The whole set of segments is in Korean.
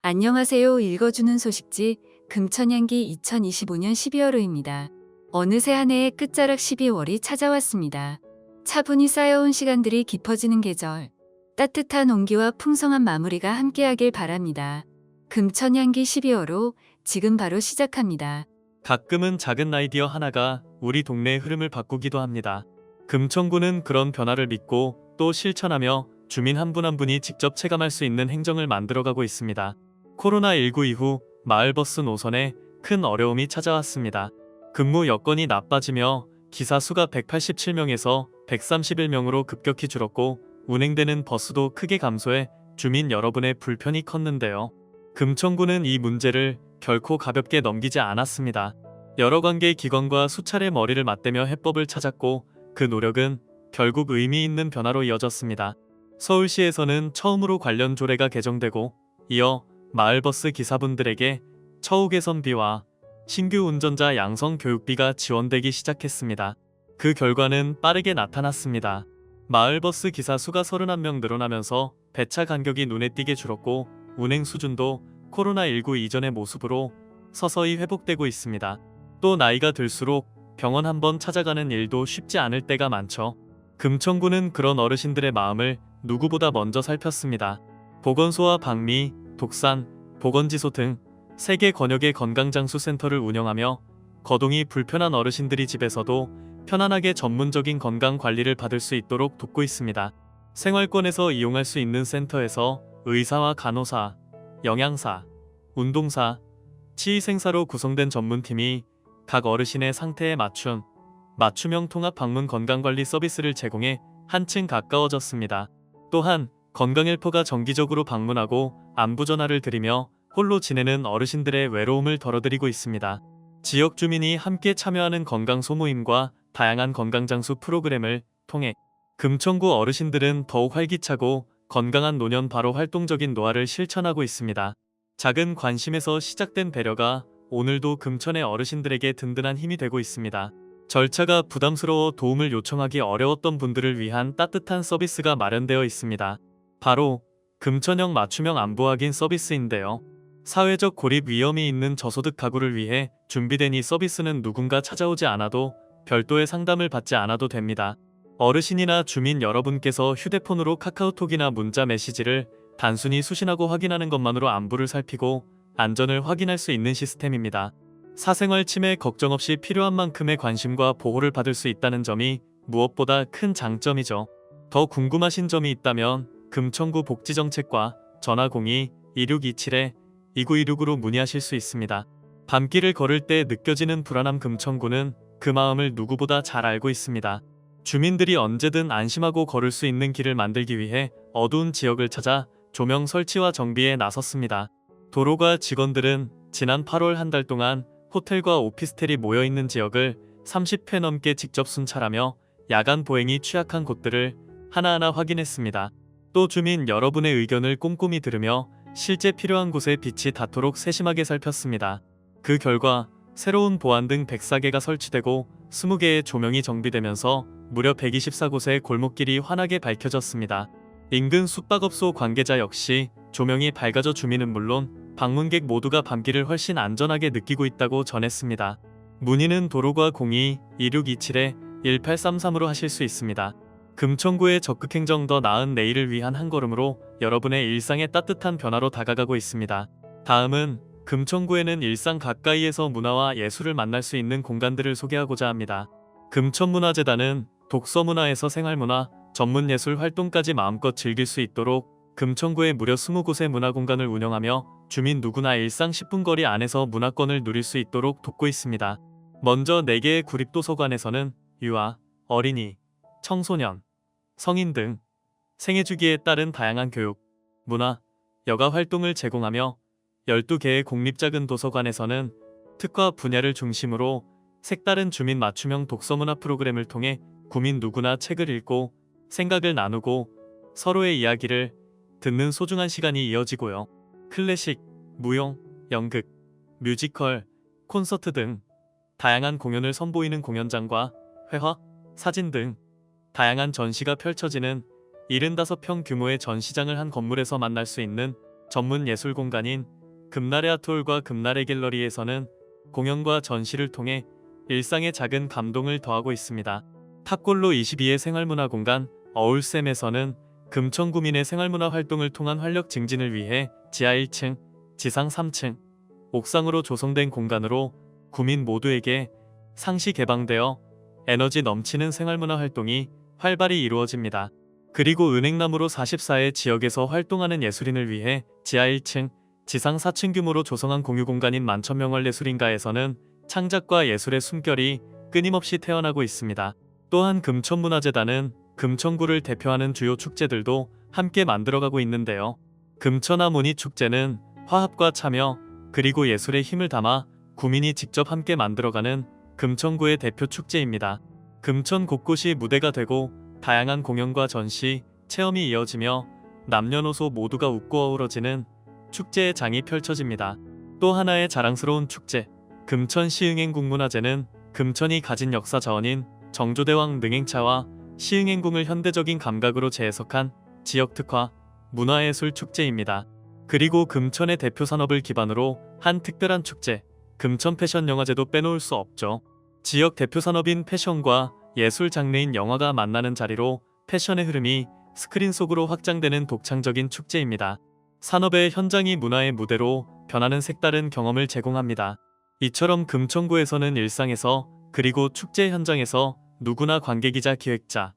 안녕하세요. 읽어주는 소식지 금천향기 2025년 12월호입니다. 어느새 한 해의 끝자락 12월이 찾아왔습니다. 차분히 쌓여온 시간들이 깊어지는 계절. 따뜻한 온기와 풍성한 마무리가 함께하길 바랍니다. 금천향기 12월호 지금 바로 시작합니다. 가끔은 작은 아이디어 하나가 우리 동네의 흐름을 바꾸기도 합니다. 금천구는 그런 변화를 믿고 또 실천하며 주민 한 분 한 분이 직접 체감할 수 있는 행정을 만들어가고 있습니다. 코로나19 이후 마을버스 노선에 큰 어려움이 찾아왔습니다. 근무 여건이 나빠지며 기사 수가 187명에서 131명으로 급격히 줄었고 운행되는 버스도 크게 감소해 주민 여러분의 불편이 컸는데요. 금천구는 이 문제를 결코 가볍게 넘기지 않았습니다. 여러 관계 기관과 수차례 머리를 맞대며 해법을 찾았고 그 노력은 결국 의미 있는 변화로 이어졌습니다. 서울시에서는 처음으로 관련 조례가 개정되고 이어 마을버스 기사분들에게 처우 개선비와 신규 운전자 양성 교육비가 지원되기 시작했습니다. 그 결과는 빠르게 나타났습니다. 마을버스 기사 수가 31명 늘어나면서 배차 간격이 눈에 띄게 줄었고 운행 수준도 코로나19 이전의 모습으로 서서히 회복되고 있습니다. 또 나이가 들수록 병원 한번 찾아가는 일도 쉽지 않을 때가 많죠. 금천구는 그런 어르신들의 마음을 누구보다 먼저 살폈습니다. 보건소와 방미, 독산, 보건지소 등 3개 권역의 건강장수센터를 운영하며 거동이 불편한 어르신들이 집에서도 편안하게 전문적인 건강관리를 받을 수 있도록 돕고 있습니다. 생활권에서 이용할 수 있는 센터에서 의사와 간호사, 영양사, 운동사, 치의생사로 구성된 전문팀이 각 어르신의 상태에 맞춘 맞춤형 통합 방문 건강관리 서비스를 제공해 한층 가까워졌습니다. 또한 건강헬퍼가 정기적으로 방문하고 안부전화를 드리며 홀로 지내는 어르신들의 외로움을 덜어드리고 있습니다. 지역 주민이 함께 참여하는 건강소모임과 다양한 건강장수 프로그램을 통해 금천구 어르신들은 더욱 활기차고 건강한 노년 바로 활동적인 노화를 실천하고 있습니다. 작은 관심에서 시작된 배려가 오늘도 금천의 어르신들에게 든든한 힘이 되고 있습니다. 절차가 부담스러워 도움을 요청하기 어려웠던 분들을 위한 따뜻한 서비스가 마련되어 있습니다. 바로 금천형 맞춤형 안부 확인 서비스인데요. 사회적 고립 위험이 있는 저소득 가구를 위해 준비된 이 서비스는 누군가 찾아오지 않아도 별도의 상담을 받지 않아도 됩니다. 어르신이나 주민 여러분께서 휴대폰으로 카카오톡이나 문자 메시지를 단순히 수신하고 확인하는 것만으로 안부를 살피고 안전을 확인할 수 있는 시스템입니다. 사생활 침해 걱정 없이 필요한 만큼의 관심과 보호를 받을 수 있다는 점이 무엇보다 큰 장점이죠. 더 궁금하신 점이 있다면 금천구 복지정책과 전화 02-2627-2926으로 문의하실 수 있습니다. 밤길을 걸을 때 느껴지는 불안함 금천구는 그 마음을 누구보다 잘 알고 있습니다. 주민들이 언제든 안심하고 걸을 수 있는 길을 만들기 위해 어두운 지역을 찾아 조명 설치와 정비에 나섰습니다. 도로과 직원들은 지난 8월 한 달 동안 호텔과 오피스텔이 모여있는 지역을 30회 넘게 직접 순찰하며 야간 보행이 취약한 곳들을 하나하나 확인했습니다. 또 주민 여러분의 의견을 꼼꼼히 들으며 실제 필요한 곳에 빛이 닿도록 세심하게 살폈습니다. 그 결과 새로운 보안등 104개가 설치되고 20개의 조명이 정비되면서 무려 124곳의 골목길이 환하게 밝혀졌습니다. 인근 숙박업소 관계자 역시 조명이 밝아져 주민은 물론 방문객 모두가 밤길을 훨씬 안전하게 느끼고 있다고 전했습니다. 문의는 도로과 02-2627-1833으로 하실 수 있습니다. 금천구의 적극행정 더 나은 내일을 위한 한 걸음으로 여러분의 일상에 따뜻한 변화로 다가가고 있습니다. 다음은 금천구에는 일상 가까이에서 문화와 예술을 만날 수 있는 공간들을 소개하고자 합니다. 금천문화재단은 독서문화에서 생활문화, 전문예술 활동까지 마음껏 즐길 수 있도록 금천구에 무려 20곳의 문화공간을 운영하며 주민 누구나 일상 10분 거리 안에서 문화권을 누릴 수 있도록 돕고 있습니다. 먼저 4개의 구립도서관에서는 유아, 어린이, 청소년, 성인 등 생애주기에 따른 다양한 교육, 문화, 여가 활동을 제공하며 12개의 공립작은 도서관에서는 특화 분야를 중심으로 색다른 주민 맞춤형 독서문화 프로그램을 통해 구민 누구나 책을 읽고 생각을 나누고 서로의 이야기를 듣는 소중한 시간이 이어지고요. 클래식, 무용, 연극, 뮤지컬, 콘서트 등 다양한 공연을 선보이는 공연장과 회화, 사진 등 다양한 전시가 펼쳐지는 75평 규모의 전시장을 한 건물에서 만날 수 있는 전문 예술 공간인 금나래 아트홀과 금나래 갤러리에서는 공연과 전시를 통해 일상의 작은 감동을 더하고 있습니다. 탑골로 22의 생활문화 공간 어울샘에서는 금천구민의 생활문화 활동을 통한 활력 증진을 위해 지하 1층, 지상 3층, 옥상으로 조성된 공간으로 구민 모두에게 상시 개방되어 에너지 넘치는 생활문화 활동이 활발히 이루어집니다. 그리고 은행나무로 44의 지역에서 활동하는 예술인을 위해 지하 1층, 지상 4층 규모로 조성한 공유공간인 만천명월예술인가에서는 창작과 예술의 숨결이 끊임없이 태어나고 있습니다. 또한 금천문화재단은 금천구를 대표하는 주요 축제들도 함께 만들어가고 있는데요. 금천하모니축제는 화합과 참여 그리고 예술의 힘을 담아 구민이 직접 함께 만들어가는 금천구의 대표 축제입니다. 금천 곳곳이 무대가 되고 다양한 공연과 전시, 체험이 이어지며 남녀노소 모두가 웃고 어우러지는 축제의 장이 펼쳐집니다. 또 하나의 자랑스러운 축제, 금천 시흥행궁문화제는 금천이 가진 역사 자원인 정조대왕 능행차와 시흥행궁을 현대적인 감각으로 재해석한 지역 특화 문화예술 축제입니다. 그리고 금천의 대표 산업을 기반으로 한 특별한 축제, 금천 패션 영화제도 빼놓을 수 없죠. 지역 대표 산업인 패션과 예술 장르인 영화가 만나는 자리로 패션의 흐름이 스크린 속으로 확장되는 독창적인 축제입니다. 산업의 현장이 문화의 무대로 변하는 색다른 경험을 제공합니다. 이처럼 금천구에서는 일상에서 그리고 축제 현장에서 누구나 관객이자 기획자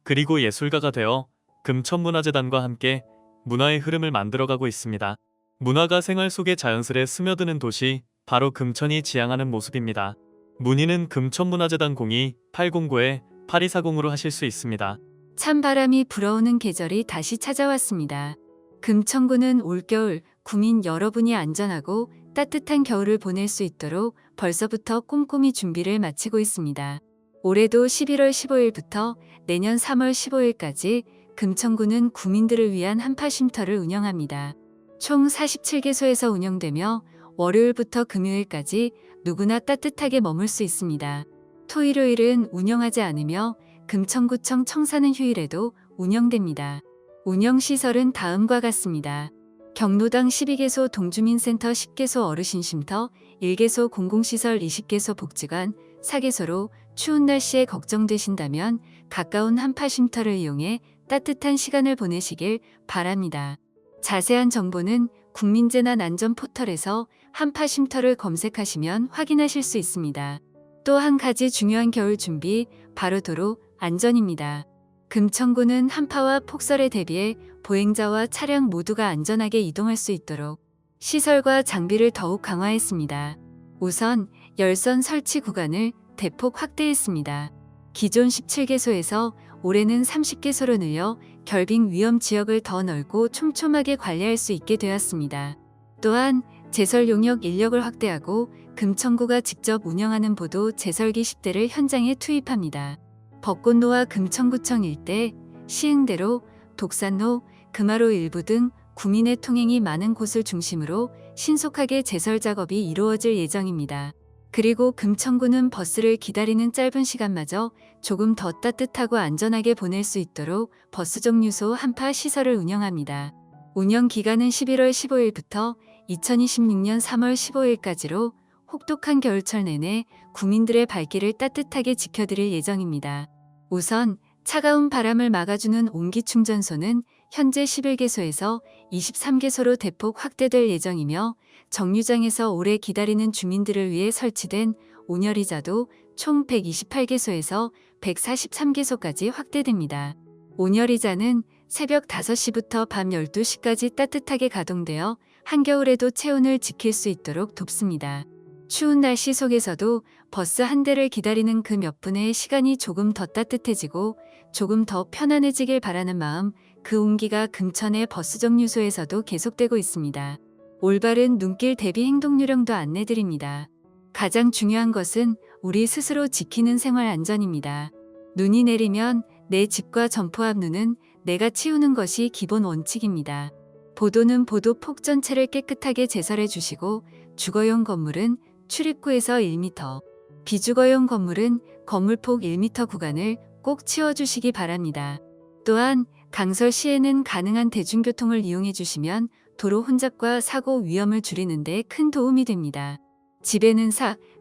그리고 예술가가 되어 금천문화재단과 함께 문화의 흐름을 만들어가고 있습니다. 문화가 생활 속에 자연스레 스며드는 도시, 바로 금천이 지향하는 모습입니다. 문의는 금천문화재단 02-809-8240으로 하실 수 있습니다. 찬바람이 불어오는 계절이 다시 찾아왔습니다. 금천구는 올겨울 구민 여러분이 안전하고 따뜻한 겨울을 보낼 수 있도록 벌써부터 꼼꼼히 준비를 마치고 있습니다. 올해도 11월 15일부터 내년 3월 15일까지 금천구는 구민들을 위한 한파쉼터를 운영합니다. 총 47개소에서 운영되며 월요일부터 금요일까지 누구나 따뜻하게 머물 수 있습니다. 토일요일은 운영하지 않으며 금천구청 청사는 휴일에도 운영됩니다. 운영시설은 다음과 같습니다. 경로당 12개소 동주민센터 10개소 어르신쉼터 1개소 공공시설 20개소 복지관 4개소로 추운 날씨에 걱정되신다면 가까운 한파쉼터를 이용해 따뜻한 시간을 보내시길 바랍니다. 자세한 정보는 국민재난안전 포털에서 한파쉼터를 검색하시면 확인하실 수 있습니다. 또 한 가지 중요한 겨울 준비, 바로 도로 안전입니다. 금천구는 한파와 폭설에 대비해 보행자와 차량 모두가 안전하게 이동할 수 있도록 시설과 장비를 더욱 강화했습니다. 우선 열선 설치 구간을 대폭 확대했습니다. 기존 17개소에서 올해는 30개소로 늘려 결빙 위험 지역을 더 넓고 촘촘하게 관리할 수 있게 되었습니다. 또한 제설 용역 인력을 확대하고 금천구가 직접 운영하는 보도 제설기 10대를 현장에 투입합니다. 벚꽃로와 금천구청 일대, 시흥대로, 독산로, 금화로 일부 등 구민의 통행이 많은 곳을 중심으로 신속하게 제설 작업이 이루어질 예정입니다. 그리고 금천구는 버스를 기다리는 짧은 시간마저 조금 더 따뜻하고 안전하게 보낼 수 있도록 버스 정류소 한파 시설을 운영합니다. 운영 기간은 11월 15일부터 2026년 3월 15일까지로 혹독한 겨울철 내내 구민들의 발길을 따뜻하게 지켜드릴 예정입니다. 우선 차가운 바람을 막아주는 온기충전소는 현재 11개소에서 23개소로 대폭 확대될 예정이며 정류장에서 오래 기다리는 주민들을 위해 설치된 온열의자도 총 128개소에서 143개소까지 확대됩니다. 온열의자는 새벽 5시부터 밤 12시까지 따뜻하게 가동되어 한겨울에도 체온을 지킬 수 있도록 돕습니다. 추운 날씨 속에서도 버스 한 대를 기다리는 그 몇 분의 시간이 조금 더 따뜻해지고 조금 더 편안해지길 바라는 마음, 그 온기가 금천의 버스 정류소에서도 계속되고 있습니다. 올바른 눈길 대비 행동 요령도 안내드립니다. 가장 중요한 것은 우리 스스로 지키는 생활 안전입니다. 눈이 내리면 내 집과 점포 앞 눈은 내가 치우는 것이 기본 원칙입니다. 보도는 보도 폭 전체를 깨끗하게 제설해 주시고 주거용 건물은 출입구에서 1m, 비주거용 건물은 건물폭 1m 구간을 꼭 치워주시기 바랍니다. 또한 강설 시에는 가능한 대중교통을 이용해 주시면 도로 혼잡과 사고 위험을 줄이는 데 큰 도움이 됩니다. 집에는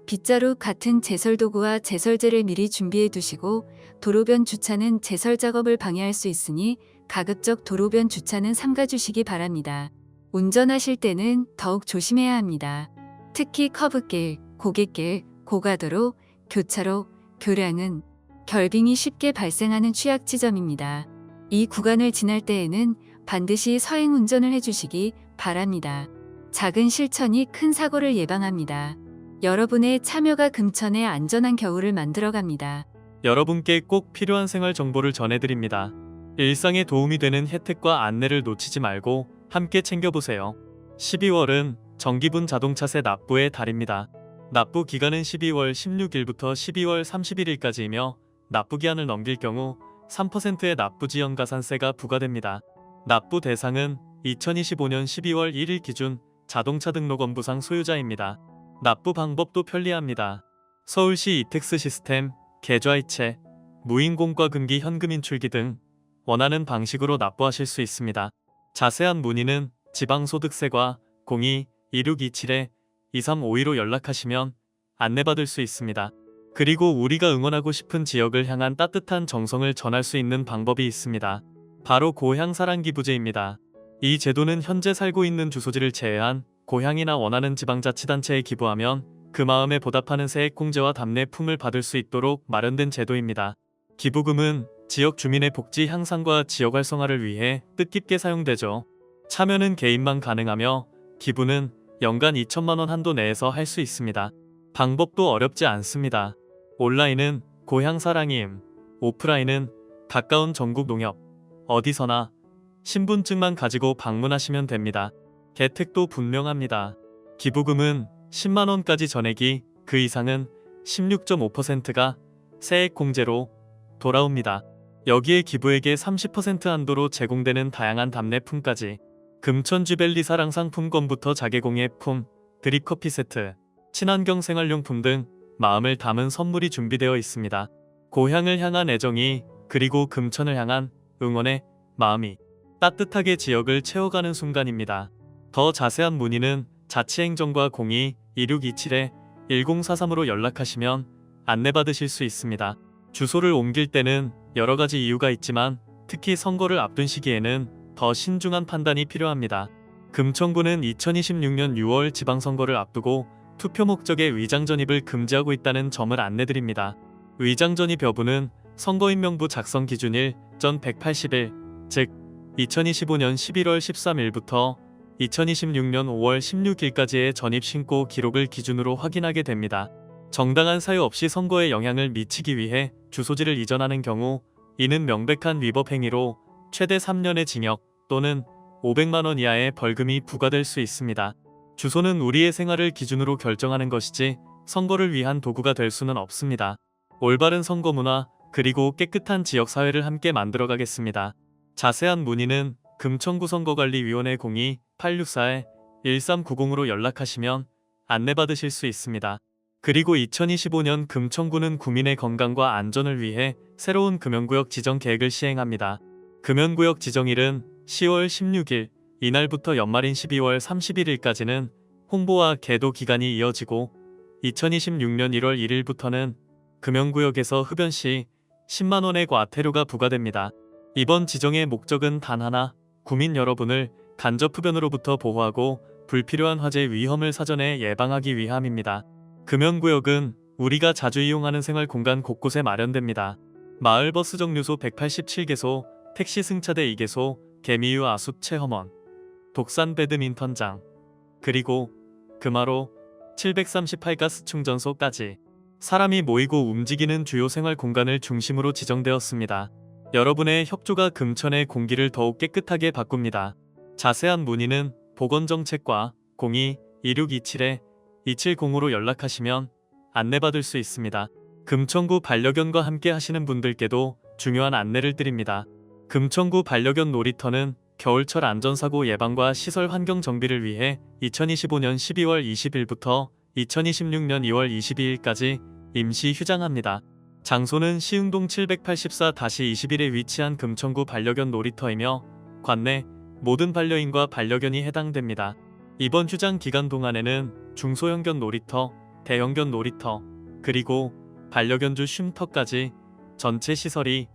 빗자루 같은 제설 도구와 제설제를 미리 준비해 두시고 도로변 주차는 제설 작업을 방해할 수 있으니 가급적 도로변 주차는 삼가 주시기 바랍니다. 운전하실 때는 더욱 조심해야 합니다. 특히 커브길, 고갯길, 고가도로, 교차로, 교량은 결빙이 쉽게 발생하는 취약 지점입니다. 이 구간을 지날 때에는 반드시 서행 운전을 해주시기 바랍니다. 작은 실천이 큰 사고를 예방합니다. 여러분의 참여가 금천의 안전한 겨울을 만들어갑니다. 여러분께 꼭 필요한 생활 정보를 전해드립니다. 일상에 도움이 되는 혜택과 안내를 놓치지 말고 함께 챙겨보세요. 12월은 정기분 자동차세 납부의 달입니다. 납부 기간은 12월 16일부터 12월 31일까지이며 납부 기한을 넘길 경우 3%의 납부지연 가산세가 부과됩니다. 납부 대상은 2025년 12월 1일 기준 자동차 등록원부상 소유자입니다. 납부 방법도 편리합니다. 서울시 이택스 시스템, 계좌이체, 무인공과 금기 현금 인출기 등 원하는 방식으로 납부하실 수 있습니다. 자세한 문의는 지방소득세과 02-2627-2352로 연락하시면 안내받을 수 있습니다. 그리고 우리가 응원하고 싶은 지역을 향한 따뜻한 정성을 전할 수 있는 방법이 있습니다. 바로 고향사랑기부제입니다. 이 제도는 현재 살고 있는 주소지를 제외한 고향이나 원하는 지방자치단체에 기부하면 그 마음에 보답하는 세액공제와 답례품을 받을 수 있도록 마련된 제도입니다. 기부금은 지역 주민의 복지 향상과 지역 활성화를 위해 뜻깊게 사용되죠. 참여는 개인만 가능하며 기부는 연간 2천만 원 한도 내에서 할 수 있습니다. 방법도 어렵지 않습니다. 온라인은 고향사랑이임, 오프라인은 가까운 전국 농협, 어디서나 신분증만 가지고 방문하시면 됩니다. 혜택도 분명합니다. 기부금은 10만 원까지 전액이, 그 이상은 16.5%가 세액공제로 돌아옵니다. 여기에 기부액의 30% 한도로 제공되는 다양한 답례품까지 금천 쥐벨리 사랑 상품권부터 자개공예품, 드립커피 세트, 친환경 생활용품 등 마음을 담은 선물이 준비되어 있습니다. 고향을 향한 애정이, 그리고 금천을 향한 응원의 마음이 따뜻하게 지역을 채워가는 순간입니다. 더 자세한 문의는 자치행정과 02-2627-1043으로 연락하시면 안내받으실 수 있습니다. 주소를 옮길 때는 여러 가지 이유가 있지만 특히 선거를 앞둔 시기에는 더 신중한 판단이 필요합니다. 금천구는 2026년 6월 지방선거를 앞두고 투표 목적의 위장 전입을 금지하고 있다는 점을 안내드립니다. 위장 전입 여부는 선거인명부 작성 기준일 전 180일, 즉 2025년 11월 13일부터 2026년 5월 16일까지의 전입 신고 기록을 기준으로 확인하게 됩니다. 정당한 사유 없이 선거에 영향을 미치기 위해 주소지를 이전하는 경우 이는 명백한 위법 행위로 최대 3년의 징역 또는 500만 원 이하의 벌금이 부과될 수 있습니다. 주소는 우리의 생활을 기준으로 결정하는 것이지 선거를 위한 도구가 될 수는 없습니다. 올바른 선거 문화 그리고 깨끗한 지역사회를 함께 만들어가겠습니다. 자세한 문의는 금천구 선거관리위원회 02-864-1390으로 연락하시면 안내받으실 수 있습니다. 그리고 2025년 금천구는 구민의 건강과 안전을 위해 새로운 금연구역 지정 계획을 시행합니다. 금연구역 지정일은 10월 16일, 이날부터 연말인 12월 31일까지는 홍보와 계도 기간이 이어지고 2026년 1월 1일부터는 금연구역에서 흡연 시 10만 원의 과태료가 부과됩니다. 이번 지정의 목적은 단 하나, 구민 여러분을 간접 흡연으로부터 보호하고 불필요한 화재 위험을 사전에 예방하기 위함입니다. 금연구역은 우리가 자주 이용하는 생활 공간 곳곳에 마련됩니다. 마을버스 정류소 187개소, 택시 승차대 2개소, 개미유 아숲 체험원, 독산 배드민턴장, 그리고 금화로 738가스 충전소까지 사람이 모이고 움직이는 주요 생활 공간을 중심으로 지정되었습니다. 여러분의 협조가 금천의 공기를 더욱 깨끗하게 바꿉니다. 자세한 문의는 보건정책과 02-2627-270으로 연락하시면 안내받을 수 있습니다. 금천구 반려견과 함께 하시는 분들께도 중요한 안내를 드립니다. 금천구 반려견 놀이터는 겨울철 안전사고 예방과 시설 환경 정비를 위해 2025년 12월 20일부터 2026년 2월 22일까지 임시 휴장합니다. 장소는 시흥동 784-21에 위치한 금천구 반려견 놀이터이며 관내 모든 반려인과 반려견이 해당됩니다. 이번 휴장 기간 동안에는 중소형견 놀이터, 대형견 놀이터, 그리고 반려견주 쉼터까지 전체 시설이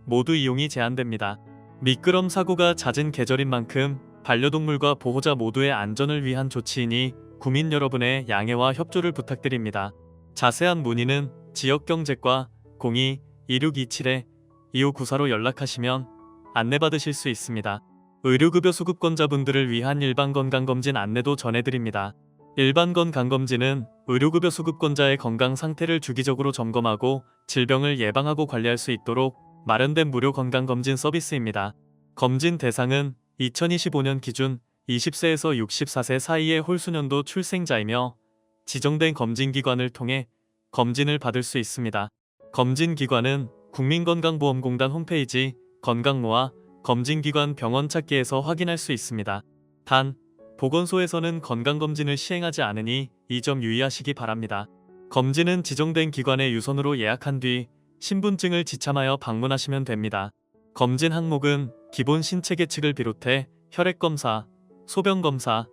모두 이용이 제한됩니다. 미끄럼 사고가 잦은 계절인 만큼 반려동물과 보호자 모두의 안전을 위한 조치이니 구민 여러분의 양해와 협조를 부탁드립니다. 자세한 문의는 지역경제과 02-2627-2594로 연락하시면 안내받으실 수 있습니다. 의료급여 수급권자분들을 위한 일반건강검진 안내도 전해드립니다. 일반건강검진은 의료급여 수급권자의 건강 상태를 주기적으로 점검하고 질병을 예방하고 관리할 수 있도록 마련된 무료 건강검진 서비스입니다. 검진 대상은 2025년 기준 20세에서 64세 사이의 홀수년도 출생자이며 지정된 검진기관을 통해 검진을 받을 수 있습니다. 검진기관은 국민건강보험공단 홈페이지 건강로와 검진기관 병원 찾기에서 확인할 수 있습니다. 단, 보건소에서는 건강검진을 시행하지 않으니 이 점 유의하시기 바랍니다. 검진은 지정된 기관에 유선으로 예약한 뒤 신분증을 지참하여 방문하시면 됩니다. 검진 항목은 기본 신체 계측을 비롯해 혈액검사, 소변검사,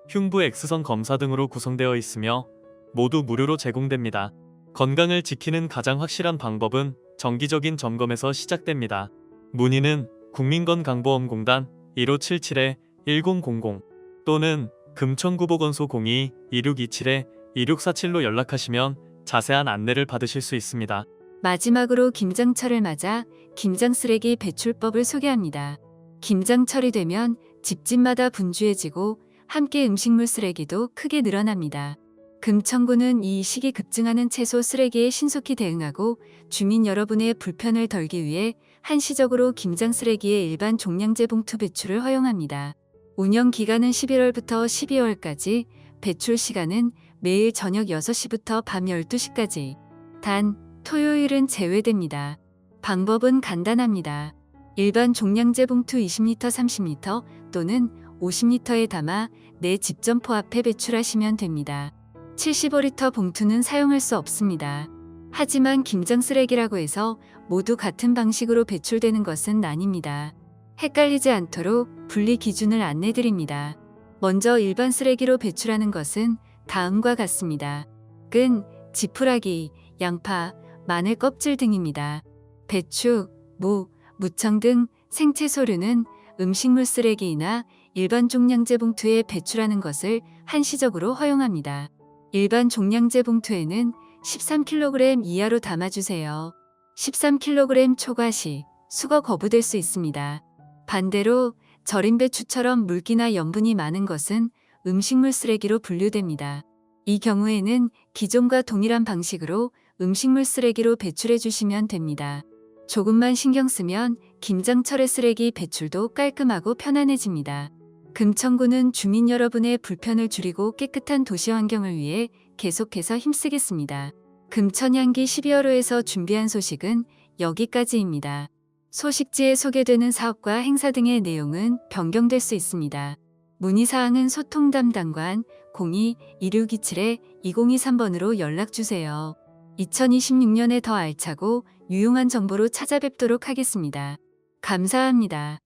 흉부 X선 검사 등으로 구성되어 있으며 모두 무료로 제공됩니다. 건강을 지키는 가장 확실한 방법은 정기적인 점검에서 시작됩니다. 문의는 국민건강보험공단 1577-1000 또는 금천구보건소 02-2627-2647로 연락하시면 자세한 안내를 받으실 수 있습니다. 마지막으로 김장철을 맞아 김장쓰레기 배출법을 소개합니다. 김장철이 되면 집집마다 분주해지고 함께 음식물 쓰레기도 크게 늘어납니다. 금천구는 이 시기 급증하는 채소 쓰레기에 신속히 대응하고 주민 여러분의 불편을 덜기 위해 한시적으로 김장쓰레기의 일반 종량제 봉투 배출을 허용합니다. 운영 기간은 11월부터 12월까지, 배출 시간은 매일 저녁 6시부터 밤 12시까지. 단, 토요일은 제외됩니다. 방법은 간단합니다. 일반 종량제 봉투 20리터, 30리터 또는 50리터에 담아 내 집 점포 앞에 배출하시면 됩니다. 75리터 봉투는 사용할 수 없습니다. 하지만 김장쓰레기라고 해서 모두 같은 방식으로 배출되는 것은 아닙니다. 헷갈리지 않도록 분리 기준을 안내드립니다. 먼저 일반 쓰레기로 배출하는 것은 다음과 같습니다. 끈, 지푸라기, 양파, 마늘 껍질 등입니다. 배추, 무, 무청 등 생채소류는 음식물 쓰레기이나 일반 종량제 봉투에 배출하는 것을 한시적으로 허용합니다. 일반 종량제 봉투에는 13kg 이하로 담아주세요. 13kg 초과 시 수거 거부될 수 있습니다. 반대로 절인 배추처럼 물기나 염분이 많은 것은 음식물 쓰레기로 분류됩니다. 이 경우에는 기존과 동일한 방식으로 음식물 쓰레기로 배출해 주시면 됩니다. 조금만 신경 쓰면 김장철의 쓰레기 배출도 깔끔하고 편안해집니다. 금천구는 주민 여러분의 불편을 줄이고 깨끗한 도시 환경을 위해 계속해서 힘쓰겠습니다. 금천향기 12월호에서 준비한 소식은 여기까지입니다. 소식지에 소개되는 사업과 행사 등의 내용은 변경될 수 있습니다. 문의사항은 소통 담당관 02-2627-2023번으로 연락주세요. 2026년에 더 알차고 유용한 정보로 찾아뵙도록 하겠습니다. 감사합니다.